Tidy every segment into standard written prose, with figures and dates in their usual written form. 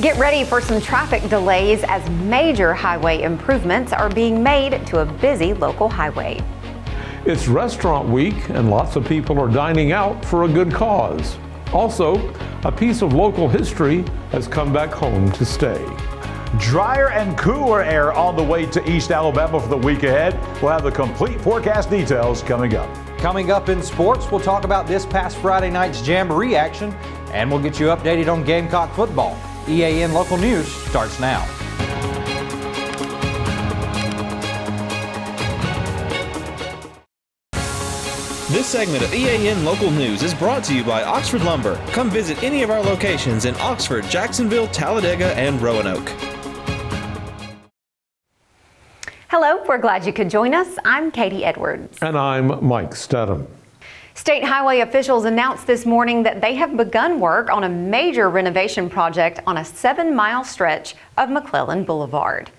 Get ready for some traffic delays as major highway improvements are being made to a busy local highway. It's restaurant week and lots of people are dining out for a good cause. Also, a piece of local history has come back home to stay. Drier and cooler air on the way to East Alabama for the week ahead. We'll have the complete forecast details coming up. Coming up in sports, we'll talk about this past Friday night's jamboree action, and we'll get you updated on Gamecock football. EAN Local News starts now. This segment of EAN Local News is brought to you by Oxford Lumber. Come visit any of our locations in Oxford, Jacksonville, Talladega, and Roanoke. Hello, we're glad you could join us. I'm Katie Edwards. And I'm Mike Stedham. State highway officials announced this morning that they have begun work on a major renovation project on a 7-mile stretch of McClellan Boulevard.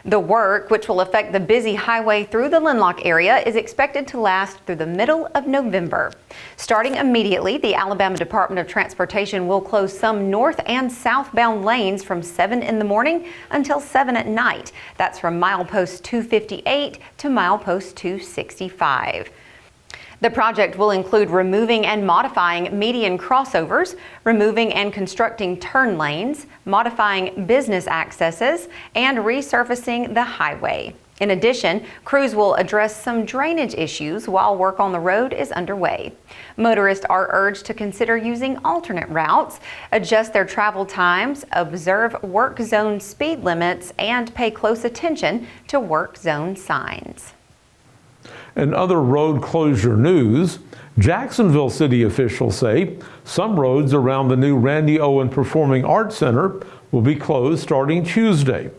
The work, which will affect the busy highway through the Linlock area, is expected to last through the middle of November. Starting immediately, the Alabama Department of Transportation will close some north and southbound lanes from 7 in the morning until 7 at night. That's from milepost 258 to milepost 265. The project will include removing and modifying median crossovers, removing and constructing turn lanes, modifying business accesses, and resurfacing the highway. In addition, crews will address some drainage issues while work on the road is underway. Motorists are urged to consider using alternate routes, adjust their travel times, observe work zone speed limits, and pay close attention to work zone signs. In other road closure news, Jacksonville city officials say some roads around the new Randy Owen Performing Arts Center will be closed starting Tuesday.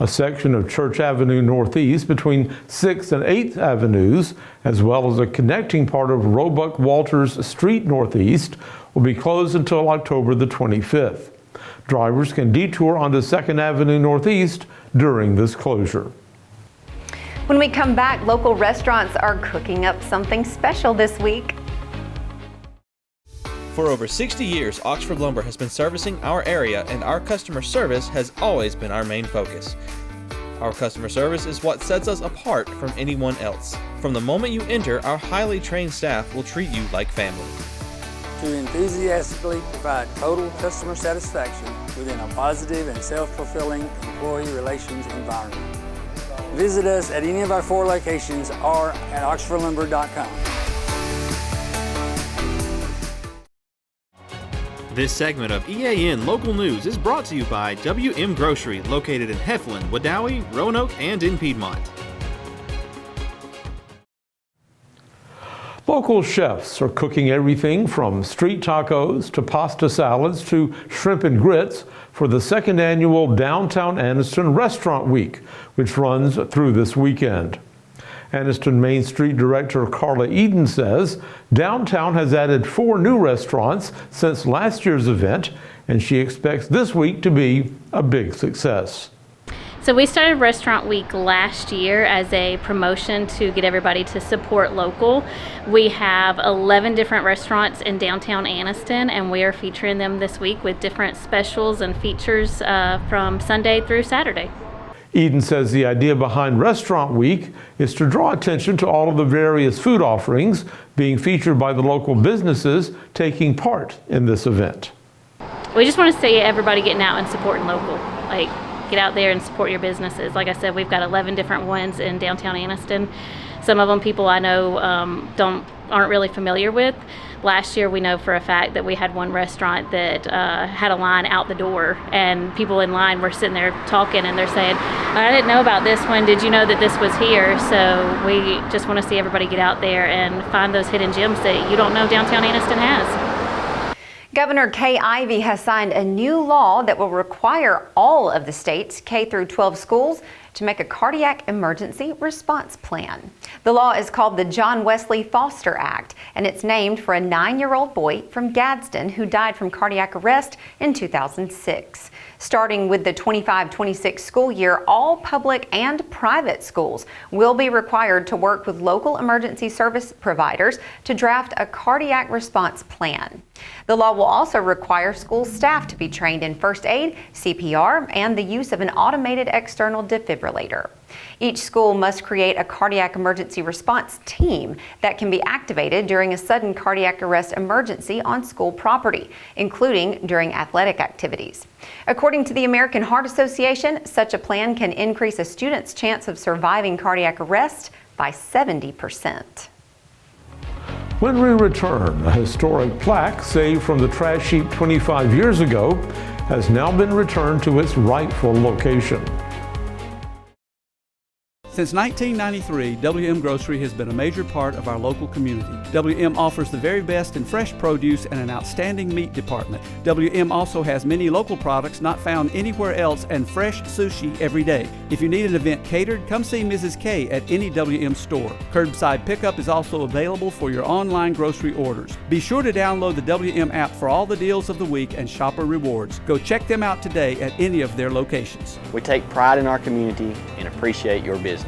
A section of Church Avenue Northeast between 6th and 8th Avenues, as well as a connecting part of Roebuck Walters Street Northeast, will be closed until October the 25th. Drivers can detour onto 2nd Avenue Northeast during this closure. When we come back, local restaurants are cooking up something special this week. For over 60 years, Oxford Lumber has been servicing our area, and our customer service has always been our main focus. Our customer service is what sets us apart from anyone else. From the moment you enter, our highly trained staff will treat you like family. To enthusiastically provide total customer satisfaction within a positive and self-fulfilling employee relations environment. Visit us at any of our 4 locations or at oxfordlumber.com. This segment of EAN Local News is brought to you by WM Grocery, located in Heflin, Wadowee, Roanoke, and in Piedmont. Local chefs are cooking everything from street tacos to pasta salads to shrimp and grits for the 2nd annual Downtown Anniston Restaurant Week, which runs through this weekend. Anniston Main Street Director Carla Eden says downtown has added 4 new restaurants since last year's event, and she expects this week to be a big success. So we started Restaurant Week last year as a promotion to get everybody to support local. We have 11 different restaurants in downtown Anniston, and we are featuring them this week with different specials and features from Sunday through Saturday. Eden says the idea behind Restaurant Week is to draw attention to all of the various food offerings being featured by the local businesses taking part in this event. We just want to see everybody getting out and supporting local. Get out there and support your businesses. Like I said, we've got 11 different ones in downtown Anniston. Some of them people I know aren't really familiar with. Last year we know for a fact that we had one restaurant that had a line out the door, and people in line were sitting there talking and they're saying, I didn't know about this one, did you know that this was here? So we just want to see everybody get out there and find those hidden gems that you don't know downtown Anniston has. Governor Kay Ivey has signed a new law that will require all of the state's K-12 schools to make a cardiac emergency response plan. The law is called the Wesley Foster Act, and it's named for a 9-year-old boy from Gadsden who died from cardiac arrest in 2006. Starting with the 25-26 school year, all public and private schools will be required to work with local emergency service providers to draft a cardiac response plan. The law will also require school staff to be trained in first aid, CPR, and the use of an automated external defibrillator. Each school must create a cardiac emergency response team that can be activated during a sudden cardiac arrest emergency on school property, including during athletic activities. According to the American Heart Association, such a plan can increase a student's chance of surviving cardiac arrest by 70%. When we return, a historic plaque saved from the trash heap 25 years ago has now been returned to its rightful location. Since 1993, WM Grocery has been a major part of our local community. WM offers the very best in fresh produce and an outstanding meat department. WM also has many local products not found anywhere else and fresh sushi every day. If you need an event catered, come see Mrs. K at any WM store. Curbside pickup is also available for your online grocery orders. Be sure to download the WM app for all the deals of the week and shopper rewards. Go check them out today at any of their locations. We take pride in our community and appreciate your business.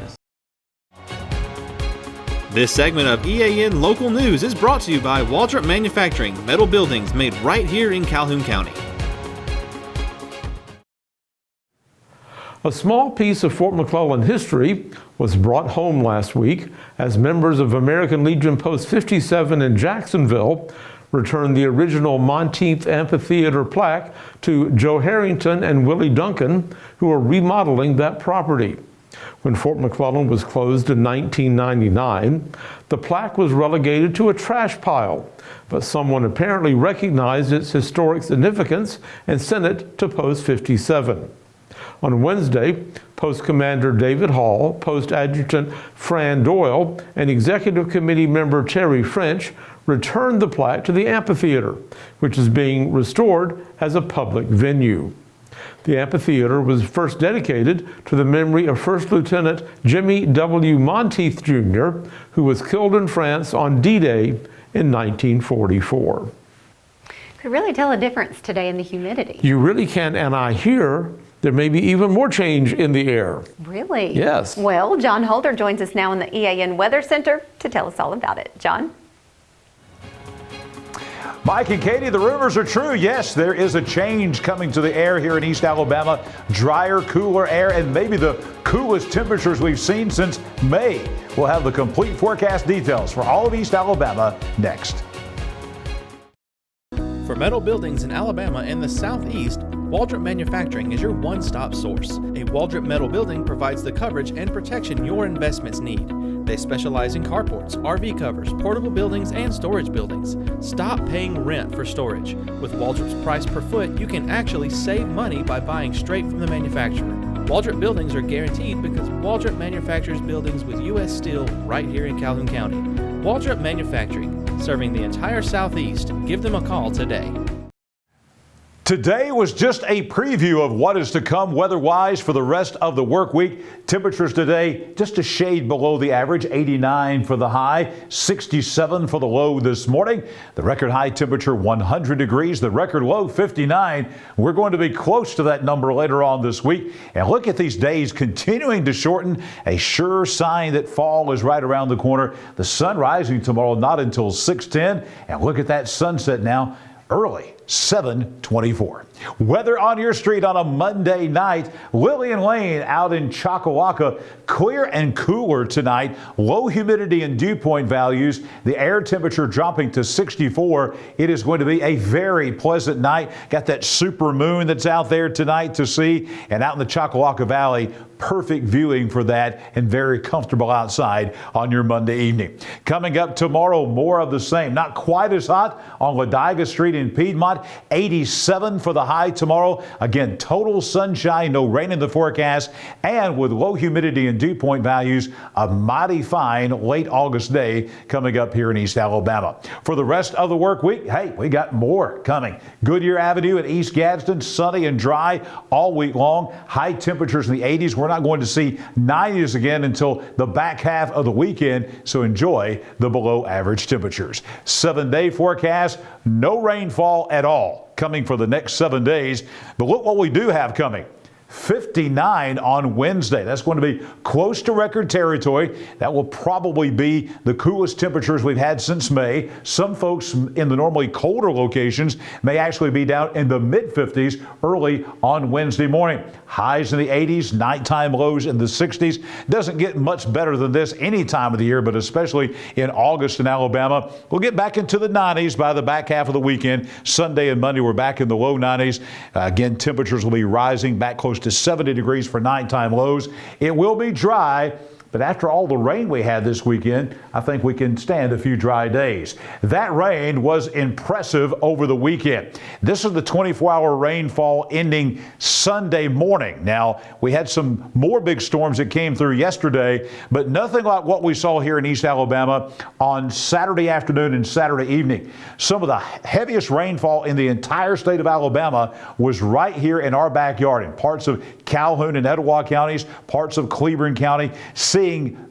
This segment of EAN Local News is brought to you by Waldrop Manufacturing, metal buildings made right here in Calhoun County. A small piece of Fort McClellan history was brought home last week as members of American Legion Post 57 in Jacksonville returned the original Monteith Amphitheater plaque to Joe Harrington and Willie Duncan, who are remodeling that property. When Fort McClellan was closed in 1999, the plaque was relegated to a trash pile, but someone apparently recognized its historic significance and sent it to Post 57. On Wednesday, Post Commander David Hall, Post Adjutant Fran Doyle, and Executive Committee member Terry French returned the plaque to the amphitheater, which is being restored as a public venue. The amphitheater was first dedicated to the memory of First Lieutenant Jimmy W. Monteith, Jr., who was killed in France on D-Day in 1944. Could really tell a difference today in the humidity. You really can, and I hear there may be even more change in the air. Really? Yes. Well, John Holder joins us now in the EAN Weather Center to tell us all about it. John? Mike and Katie, the rumors are true. Yes, there is a change coming to the air here in East Alabama. Drier, cooler air, and maybe the coolest temperatures we've seen since May. We'll have the complete forecast details for all of East Alabama next. For metal buildings in Alabama and the Southeast, Waldrop Manufacturing is your one-stop source. A Waldrop metal building provides the coverage and protection your investments need. They specialize in carports, RV covers, portable buildings, and storage buildings. Stop paying rent for storage. With Waldrop's price per foot, you can actually save money by buying straight from the manufacturer. Waldrop buildings are guaranteed because Waldrop manufactures buildings with U.S. steel right here in Calhoun County. Waldrop Manufacturing, serving the entire Southeast. Give them a call today. Today was just a preview of what is to come weather-wise for the rest of the work week. Temperatures today just a shade below the average, 89 for the high, 67 for the low this morning. The record high temperature 100 degrees, the record low 59. We're going to be close to that number later on this week. And look at these days continuing to shorten, a sure sign that fall is right around the corner. The sun rising tomorrow not until 6:10. And look at that sunset now, early. 7:24. Weather on your street on a Monday night. Lillian Lane out in Chakawaka. Clear and cooler tonight. Low humidity and dew point values. The air temperature dropping to 64. It is going to be a very pleasant night. Got that super moon that's out there tonight to see. And out in the Chakawaka Valley, perfect viewing for that and very comfortable outside on your Monday evening. Coming up tomorrow, more of the same. Not quite as hot on Ladiga Street in Piedmont. spot. 87 for the high tomorrow. Again, total sunshine, no rain in the forecast, and with low humidity and dew point values, a mighty fine late August day coming up here in East Alabama. For the rest of the work week, hey, we got more coming. Goodyear Avenue at East Gadsden, sunny and dry all week long. High temperatures in the 80s. We're not going to see 90s again until the back half of the weekend, so enjoy the below average temperatures. 7-day forecast, no rainfall at all coming for the next 7 days. But look what we do have coming. 59 on Wednesday. That's going to be close to record territory. That will probably be the coolest temperatures we've had since May. Some folks in the normally colder locations may actually be down in the mid-50s early on Wednesday morning. Highs in the 80s, nighttime lows in the 60s. Doesn't get much better than this any time of the year, but especially in August in Alabama. We'll get back into the 90s by the back half of the weekend. Sunday and Monday, we're back in the low 90s. Again, temperatures will be rising back close to 70 degrees for nighttime lows. It will be dry, but after all the rain we had this weekend, I think we can stand a few dry days. That rain was impressive over the weekend. This is the 24-hour rainfall ending Sunday morning. Now, we had some more big storms that came through yesterday, but nothing like what we saw here in East Alabama on Saturday afternoon and Saturday evening. Some of the heaviest rainfall in the entire state of Alabama was right here in our backyard in parts of Calhoun and Etowah counties, parts of Cleburne County, seeing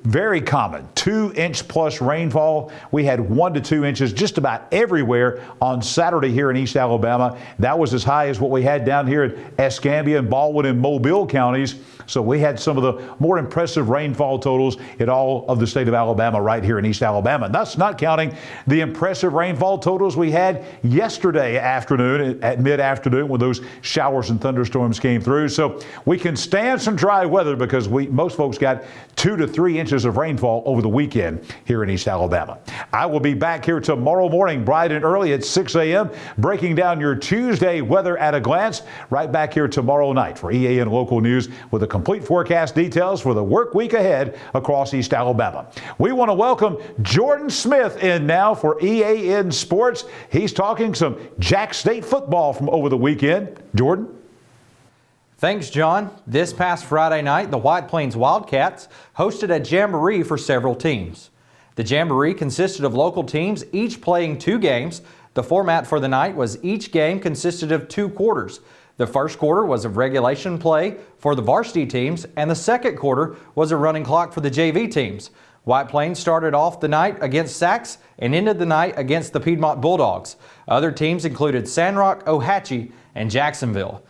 very common 2-inch plus rainfall. We had 1 to 2 inches just about everywhere on Saturday here in East Alabama. That was as high as what we had down here in Escambia and Baldwin and Mobile counties. So we had some of the more impressive rainfall totals in all of the state of Alabama right here in East Alabama. And that's not counting the impressive rainfall totals we had yesterday afternoon at mid-afternoon when those showers and thunderstorms came through. So we can stand some dry weather because most folks got 2 to 3 inches of rainfall over the weekend here in East Alabama. I will be back here tomorrow morning bright and early at 6 a.m. breaking down your Tuesday weather at a glance. Right back here tomorrow night for EAN Local News with a complete forecast details for the work week ahead across East Alabama. We want to welcome Jordan Smith in now for EAN Sports. He's talking some Jack State football from over the weekend. Jordan? Thanks, John. This past Friday night, the White Plains Wildcats hosted a jamboree for several teams. The jamboree consisted of local teams, each playing 2 games. The format for the night was each game consisted of 2 quarters. The first quarter was of regulation play for the varsity teams, and the second quarter was a running clock for the JV teams. White Plains started off the night against Sacs and ended the night against the Piedmont Bulldogs. Other teams included Sandrock, Ohatchee, and Jacksonville.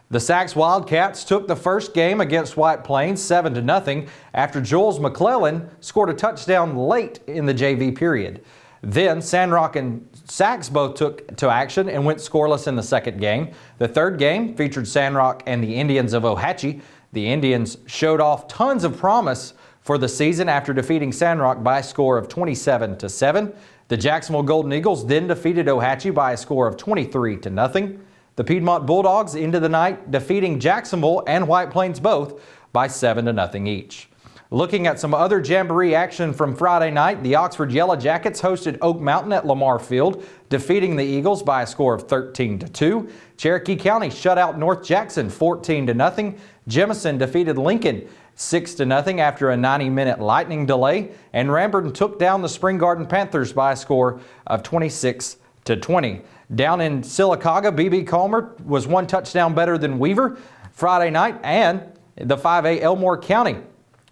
The Sacs Wildcats took the first game against White Plains 7-0 after Jules McClellan scored a touchdown late in the JV period. Then Sandrock and Sacs both took to action and went scoreless in the second game. The third game featured Sandrock and the Indians of Ohatchee. The Indians showed off tons of promise for the season after defeating Sandrock by a score of 27-7. The Jacksonville Golden Eagles then defeated Ohatchee by a score of 23-0. The Piedmont Bulldogs ended the night defeating Jacksonville and White Plains both by 7-0 each. Looking at some other jamboree action from Friday night, the Oxford Yellow Jackets hosted Oak Mountain at Lamar Field, defeating the Eagles by a score of 13-2. Cherokee County shut out North Jackson 14-0. Jemison defeated Lincoln 6-0 after a 90-minute lightning delay, and Ramburton took down the Spring Garden Panthers by a score of 26-20. Down in Sylacauga, B.B. Calmer was 1 touchdown better than Weaver Friday night, and the 5A Elmore County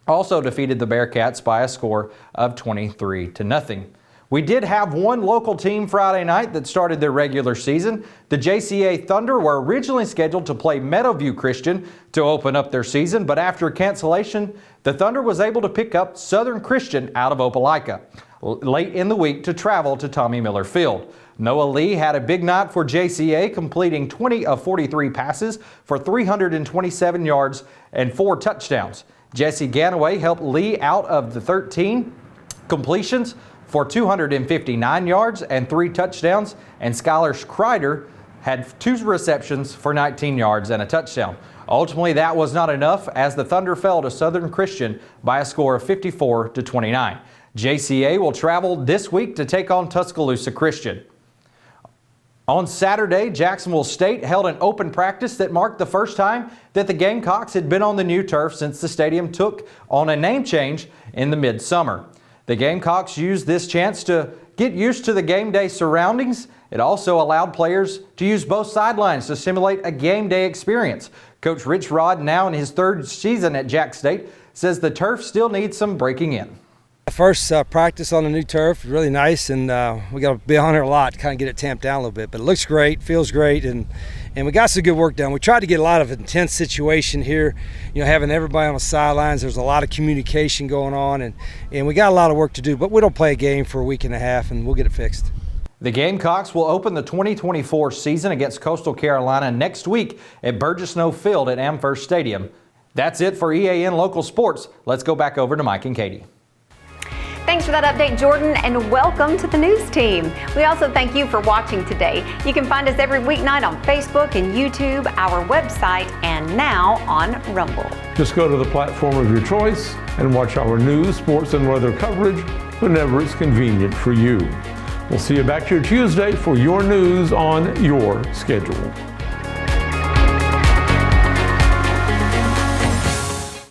also defeated the Bearcats by a score of 23-0. We did have one local team Friday night that started their regular season. The JCA Thunder were originally scheduled to play Meadowview Christian to open up their season, but after cancellation, the Thunder was able to pick up Southern Christian out of Opelika late in the week to travel to Tommy Miller Field. Noah Lee had a big night for JCA, completing 20 of 43 passes for 327 yards and 4 touchdowns. Jesse Ganaway helped Lee out of the 13 completions for 259 yards and 3 touchdowns, and Skylar Kreider had 2 receptions for 19 yards and a touchdown. Ultimately, that was not enough as the Thunder fell to Southern Christian by a score of 54-29. JCA will travel this week to take on Tuscaloosa Christian. On Saturday, Jacksonville State held an open practice that marked the first time that the Gamecocks had been on the new turf since the stadium took on a name change in the midsummer. The Gamecocks used this chance to get used to the game day surroundings. It also allowed players to use both sidelines to simulate a game day experience. Coach Rich Rod, now in his third season at Jack State, says the turf still needs some breaking in. First practice on the new turf, really nice, and we got to be on there a lot to kind of get it tamped down a little bit. But it looks great, feels great, and we got some good work done. We tried to get a lot of intense situation here, having everybody on the sidelines. There's a lot of communication going on, and we got a lot of work to do. But we don't play a game for a week and a half, and we'll get it fixed. The Gamecocks will open the 2024 season against Coastal Carolina next week at Burgess Snow Field at Amherst Stadium. That's it for EAN Local Sports. Let's go back over to Mike and Katie. Thanks for that update, Jordan, and welcome to the news team. We also thank you for watching today. You can find us every weeknight on Facebook and YouTube, our website, and now on Rumble. Just go to the platform of your choice and watch our news, sports, and weather coverage whenever it's convenient for you. We'll see you back here Tuesday for your news on your schedule.